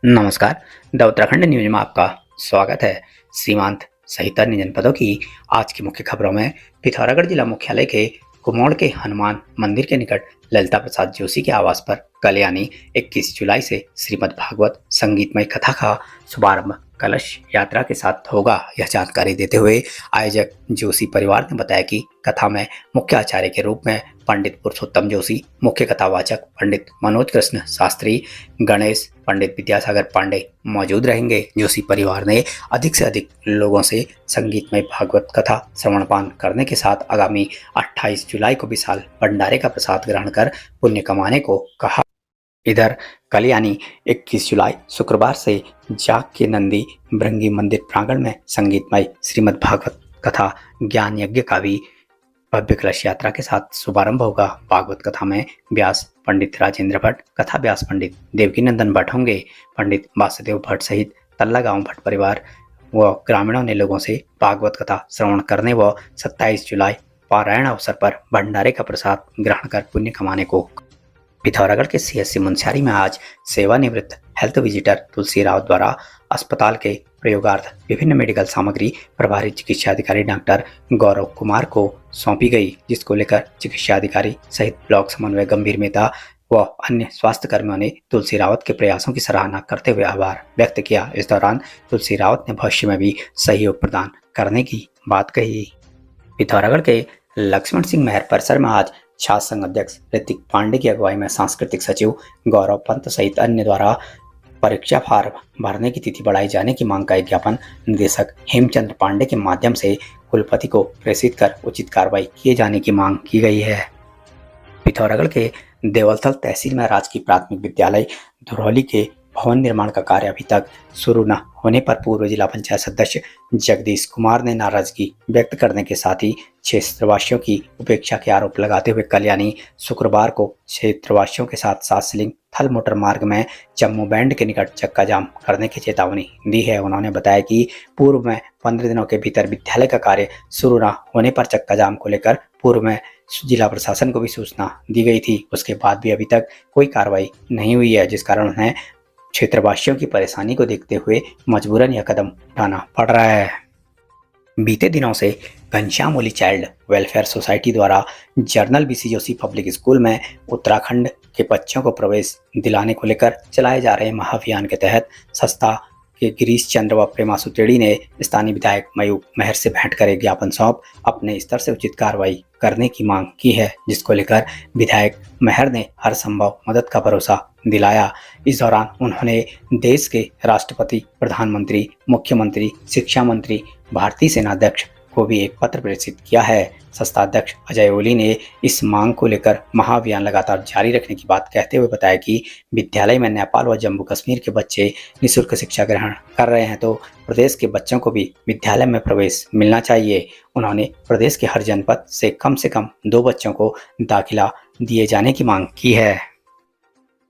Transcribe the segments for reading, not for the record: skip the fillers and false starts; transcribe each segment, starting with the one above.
नमस्कार। The Uttarakhand news में आपका स्वागत है। सीमांत सहित अन्य जनपदों की आज की मुख्य खबरों में पिथौरागढ़ जिला मुख्यालय के कुमोड़ के हनुमान मंदिर के निकट ललिता प्रसाद जोशी के आवास पर कल यानी 21 जुलाई से श्रीमद् भागवत संगीतमय कथा का शुभारंभ कलश यात्रा के साथ होगा। यह जानकारी देते हुए आयोजक जोशी परिवार ने बताया कि कथा में मुख्य आचार्य के रूप में पंडित पुरुषोत्तम जोशी, मुख्य कथावाचक पंडित मनोज कृष्ण शास्त्री, गणेश पंडित विद्यासागर पांडे मौजूद रहेंगे। जोशी परिवार ने अधिक से अधिक लोगों से संगीतमय भागवत कथा श्रवणपान करने के साथ आगामी 28 जुलाई को विशाल भंडारे का प्रसाद ग्रहण कर पुण्य कमाने को कहा। इधर कल यानी 21 जुलाई शुक्रवार से जाग के नंदी भृंगी मंदिर प्रांगण में संगीतमय श्रीमद् भागवत कथा ज्ञान यज्ञ का भी भव्य कलश यात्रा के साथ शुभारंभ होगा। भागवत कथा में व्यास पंडित राजेंद्र भट्ट, कथा व्यास पंडित देवकीनंदन भट्ट होंगे। पंडित वासुदेव भट्ट सहित तल्ला गांव भट्ट परिवार व ग्रामीणों ने लोगों से भागवत कथा श्रवण करने व 27 जुलाई पारायण अवसर पर भंडारे का प्रसाद ग्रहण कर पुण्य कमाने को। पिथौरागढ़ के सीएससी मुनस्यारी में आज सेवानिवृत्त हेल्थ विजिटर तुलसी राव द्वारा अस्पताल के प्रयोगार्थ विभिन्न मेडिकल सामग्री प्रभारी चिकित्सा अधिकारी डॉक्टर गौरव कुमार को सौंपी गई, जिसको लेकर चिकित्सा अधिकारी सहित ब्लॉक समन्वय गंभीर मेहता व अन्य स्वास्थ्य कर्मियों ने तुलसी रावत के प्रयासों की सराहना करते हुए आभार व्यक्त किया। इस दौरान तुलसी रावत ने भविष्य में भी सहयोग प्रदान करने की बात कही। पिथौरागढ़ के लक्ष्मण सिंह महर परिसर में आज छात्र संघ अध्यक्ष ऋतिक पांडे की अगुवाई में सांस्कृतिक सचिव गौरव पंत सहित अन्य द्वारा परीक्षा फार्म भरने की तिथि बढ़ाई जाने की मांग का ज्ञापन निदेशक हेमचंद्र पांडे के माध्यम से कुलपति को प्रेषित कर उचित कार्रवाई किए जाने की मांग की गई है। पिथौरागढ़ के देवलथल तहसील में राजकीय प्राथमिक विद्यालय धुरौली के भवन निर्माण का कार्य अभी तक शुरू न होने पर पूर्व जिला पंचायत सदस्य जगदीश कुमार ने नाराजगी व्यक्त करने के साथ ही क्षेत्रवासियों की उपेक्षा के आरोप लगाते हुए कल यानी शुक्रवार को क्षेत्रवासियों के साथ सासलिंग थल मोटर मार्ग में जम्मू बैंड के निकट चक्का जाम करने की चेतावनी दी है। उन्होंने बताया कि पूर्व में 15 दिनों के भीतर विद्यालय का कार्य शुरू न होने पर चक्का जाम को लेकर पूर्व में जिला प्रशासन को भी सूचना दी गई थी। उसके बाद भी अभी तक कोई कार्रवाई नहीं हुई है, जिस कारण उन्हें क्षेत्रवासियों की परेशानी को देखते हुए मजबूरन यह कदम उठाना पड़ रहा है। बीते दिनों से घनश्याम ओली चाइल्ड वेलफेयर सोसाइटी द्वारा journal BC Joshi public school में उत्तराखंड के बच्चों को प्रवेश दिलाने को लेकर चलाए जा रहे महाअभियान के तहत संस्था के गिरीश चंद्र व प्रेमासु टेड़ी ने स्थानीय विधायक मयूख महर से भेंट कर एक ज्ञापन सौंप अपने स्तर से उचित कार्रवाई करने की मांग की है, जिसको लेकर विधायक महर ने हर संभव मदद का भरोसा दिलाया। इस दौरान उन्होंने देश के राष्ट्रपति, प्रधानमंत्री, मुख्यमंत्री, शिक्षा मंत्री, भारतीय सेना अध्यक्ष को भी एक पत्र प्रेषित किया है। संस्था अध्यक्ष अजय ओली ने इस मांग को लेकर महाअभियान लगातार जारी रखने की बात कहते हुए बताया कि विद्यालय में नेपाल व जम्मू कश्मीर के बच्चे निःशुल्क शिक्षा ग्रहण कर रहे हैं, तो प्रदेश के बच्चों को भी विद्यालय में प्रवेश मिलना चाहिए। उन्होंने प्रदेश के हर जनपद से कम 2 बच्चों को दाखिला दिए जाने की मांग की है।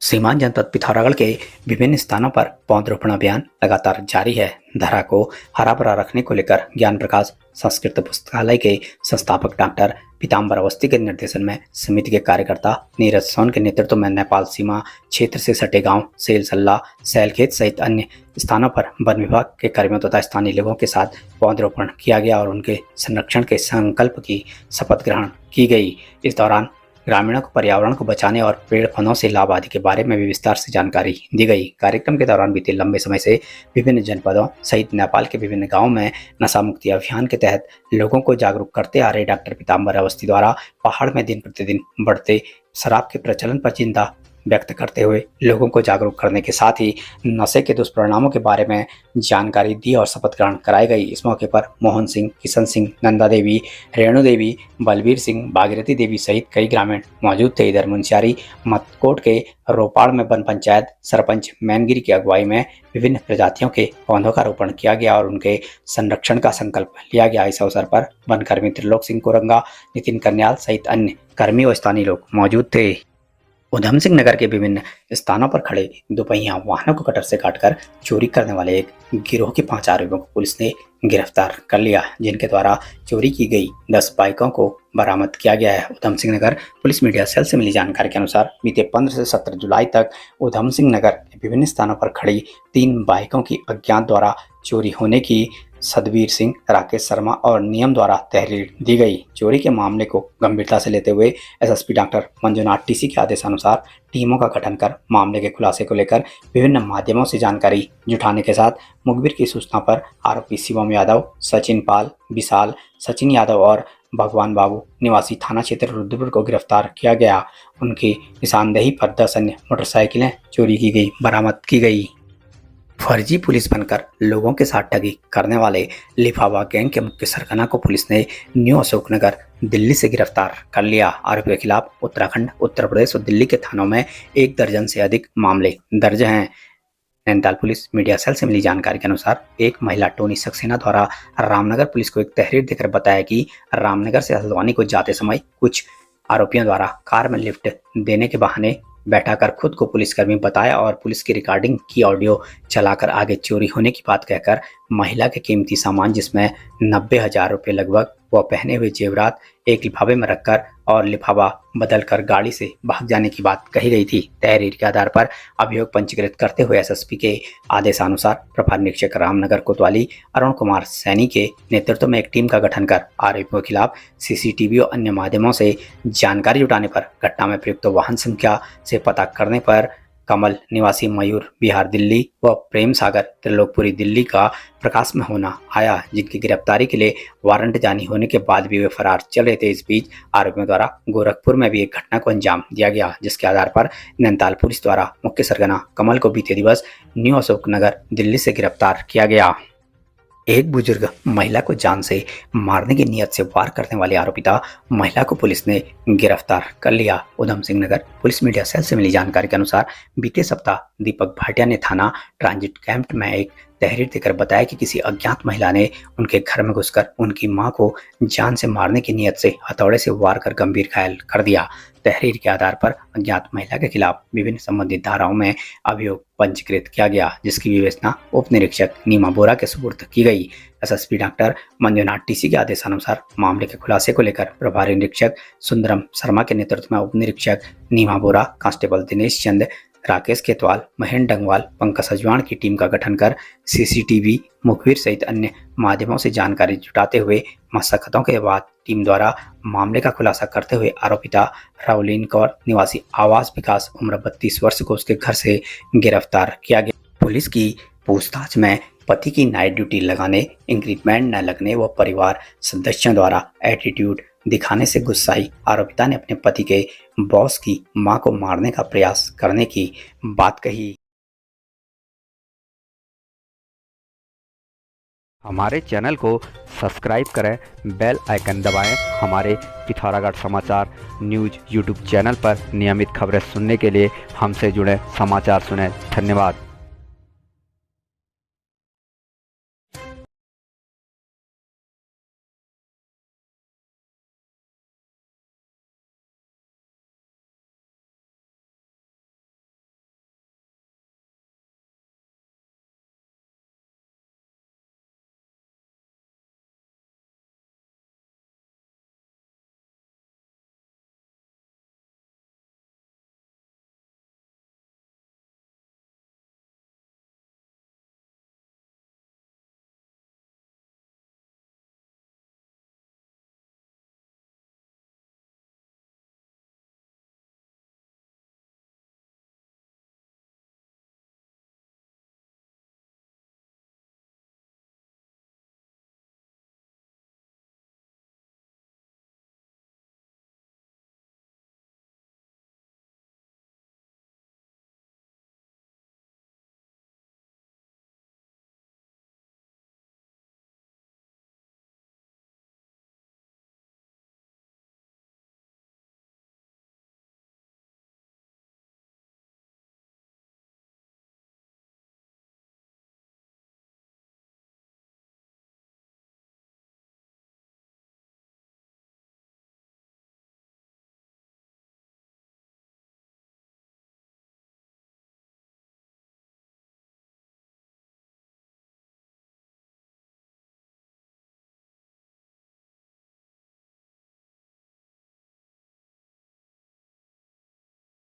सीमांत जनपद पिथौरागढ़ के विभिन्न स्थानों पर पौधरोपण अभियान लगातार जारी है। धरा को हरा भरा रखने को लेकर ज्ञान प्रकाश संस्कृत पुस्तकालय के संस्थापक डॉक्टर पीताम्बर अवस्थी के निर्देशन में समिति के कार्यकर्ता नीरज सोन के नेतृत्व में नेपाल सीमा क्षेत्र से सटे गांव सेलसल्ला, सैलखेत सहित अन्य स्थानों पर वन विभाग के कर्मियों तथा स्थानीय लोगों के साथ पौधरोपण किया गया और उनके संरक्षण के संकल्प की शपथ ग्रहण की गई। इस दौरान ग्रामीणों को पर्यावरण को बचाने और पेड़ पौधों से लाभ आदि के बारे में भी विस्तार से जानकारी दी गई। कार्यक्रम के दौरान बीते लंबे समय से विभिन्न जनपदों सहित नेपाल के विभिन्न गांवों में नशा मुक्ति अभियान के तहत लोगों को जागरूक करते आ रहे डॉक्टर पीताम्बर अवस्थी द्वारा पहाड़ में दिन प्रतिदिन बढ़ते शराब के प्रचलन पर चिंता व्यक्त करते हुए लोगों को जागरूक करने के साथ ही नशे के दुष्परिणामों के बारे में जानकारी दी और शपथ ग्रहण कराई गई। इस मौके पर मोहन सिंह, किशन सिंह, नंदा देवी, रेणु देवी, बलबीर सिंह, भागीरथी देवी सहित कई ग्रामीण मौजूद थे। इधर मुनस्यारी मतकोट के रोपाड़ में वन पंचायत सरपंच मैनगिरी की अगुवाई में विभिन्न प्रजातियों के पौधों का रोपण किया गया और उनके संरक्षण का संकल्प लिया गया। इस अवसर पर वन कर्मी त्रिलोक सिंह कोरंगा, नितिन कन्याल सहित अन्य कर्मी व स्थानीय लोग मौजूद थे। उधम सिंह नगर के विभिन्न स्थानों पर खड़े दोपहिया वाहनों को कटर से काटकर चोरी करने वाले एक गिरोह के 5 आरोपियों को पुलिस ने गिरफ्तार कर लिया, जिनके द्वारा चोरी की गई 10 बाइकों को बरामद किया गया है। Udham Singh Nagar police media cell से मिली जानकारी के अनुसार बीते 15 से 17 जुलाई तक उधम सिंह नगर के विभिन्न स्थानों पर खड़ी 3 बाइकों की अज्ञात द्वारा चोरी होने की सतबीर सिंह, राकेश शर्मा और नियम द्वारा तहरीर दी गई। चोरी के मामले को गंभीरता से लेते हुए एसएसपी डॉक्टर मंजुनाथ टीसी के आदेशानुसार टीमों का गठन कर मामले के खुलासे को लेकर विभिन्न माध्यमों से जानकारी जुटाने के साथ मुखबिर की सूचना पर आरोपी शिवम यादव, सचिन पाल, विशाल, सचिन यादव और भगवान बाबू निवासी थाना क्षेत्र रुद्रपुर को गिरफ्तार किया गया। उनकी निशानदेही पर 10 अन्य मोटरसाइकिलें चोरी की गई बरामद की गई। फर्जी पुलिस बनकर लोगों के साथ ठगी करने वाले लिफाफा गैंग के मुख्य सरगना को पुलिस ने न्यू अशोकनगर दिल्ली से गिरफ्तार कर लिया। आरोपियों के खिलाफ उत्तराखंड, उत्तर प्रदेश और दिल्ली के थानों में 1 दर्जन से अधिक मामले दर्ज हैं। नैनीताल पुलिस मीडिया सेल से मिली जानकारी के अनुसार एक महिला टोनी सक्सेना द्वारा रामनगर पुलिस को एक तहरीर देकर बताया कि रामनगर से हल्द्वानी को जाते समय कुछ आरोपियों द्वारा कार में लिफ्ट देने के बहाने बैठाकर खुद को पुलिसकर्मी बताया और पुलिस की रिकॉर्डिंग की ऑडियो चलाकर आगे चोरी होने की बात कहकर महिला के कीमती सामान जिसमें 90,000 रुपये लगभग व पहने हुए जेवरात एक लिफाफे में रखकर और लिफाफा बदलकर गाड़ी से भाग जाने की बात कही गई थी। तहरीर के आधार पर अभियोग पंजीकृत करते हुए एसएसपी के आदेशानुसार प्रभारी निरीक्षक रामनगर कोतवाली अरुण कुमार सैनी के नेतृत्व में एक टीम का गठन कर आरोपियों के खिलाफ सीसीटीवी और अन्य माध्यमों से जानकारी जुटाने पर, घटना में प्रयुक्त वाहन संख्या से पता करने पर कमल निवासी मयूर बिहार दिल्ली व प्रेम सागर त्रिलोकपुरी दिल्ली का प्रकाश में होना आया, जिनकी गिरफ्तारी के लिए वारंट जारी होने के बाद भी वे फरार चल रहे थे। इस बीच आरोपियों द्वारा गोरखपुर में भी एक घटना को अंजाम दिया गया, जिसके आधार पर नैनीताल पुलिस द्वारा मुख्य सरगना कमल को बीते दिवस न्यू अशोकनगर दिल्ली से गिरफ्तार किया गया। एक बुजुर्ग महिला को जान से मारने की नियत से वार करने वाले आरोपिता महिला को पुलिस ने गिरफ्तार कर लिया। Udham Singh Nagar police media cell से मिली जानकारी के अनुसार बीते सप्ताह दीपक भाटिया ने थाना ट्रांजिट कैंप में एक तहरीर देकर बताया कि किसी अज्ञात महिला ने उनके घर में घुसकर उनकी मां को जान से मारने की नियत से हथौड़े से वार कर गंभीर घायल कर दिया। तहरीर के आधार पर अज्ञात महिला के खिलाफ विभिन्न संबंधित धाराओं में अभियोग पंजीकृत किया गया, जिसकी विवेचना उप निरीक्षक नीमा बोरा के सुपुर्द की गई। एसएसपी डॉक्टर मंजुनाथ टीसी के आदेशानुसार मामले के खुलासे को लेकर प्रभारी निरीक्षक सुंदरम शर्मा के नेतृत्व में उप निरीक्षक नीमा बोरा, कांस्टेबल दिनेश चंद, राकेश केतवाल, महेंद्र डंगवाल, पंकज सजवाण की टीम का गठन कर सीसीटीवी, मुखबिर सहित अन्य माध्यमों से जानकारी जुटाते हुए मशक्कतों के बाद टीम द्वारा मामले का खुलासा करते हुए आरोपिता रावलीन कौर निवासी आवास विकास उम्र 32 वर्ष को उसके घर से गिरफ्तार किया गया। पुलिस की पूछताछ में पति की नाइट ड्यूटी लगाने, इंक्रीमेंट न लगने व परिवार सदस्यों द्वारा एटीट्यूड दिखाने से गुस्साई आरोपिता ने अपने पति के बॉस की मां को मारने का प्रयास करने की बात कही। हमारे चैनल को सब्सक्राइब करें, बेल आइकन दबाएं। हमारे पिथौरागढ़ समाचार न्यूज़ यूट्यूब चैनल पर नियमित खबरें सुनने के लिए हमसे जुड़ें, समाचार सुनें। धन्यवाद।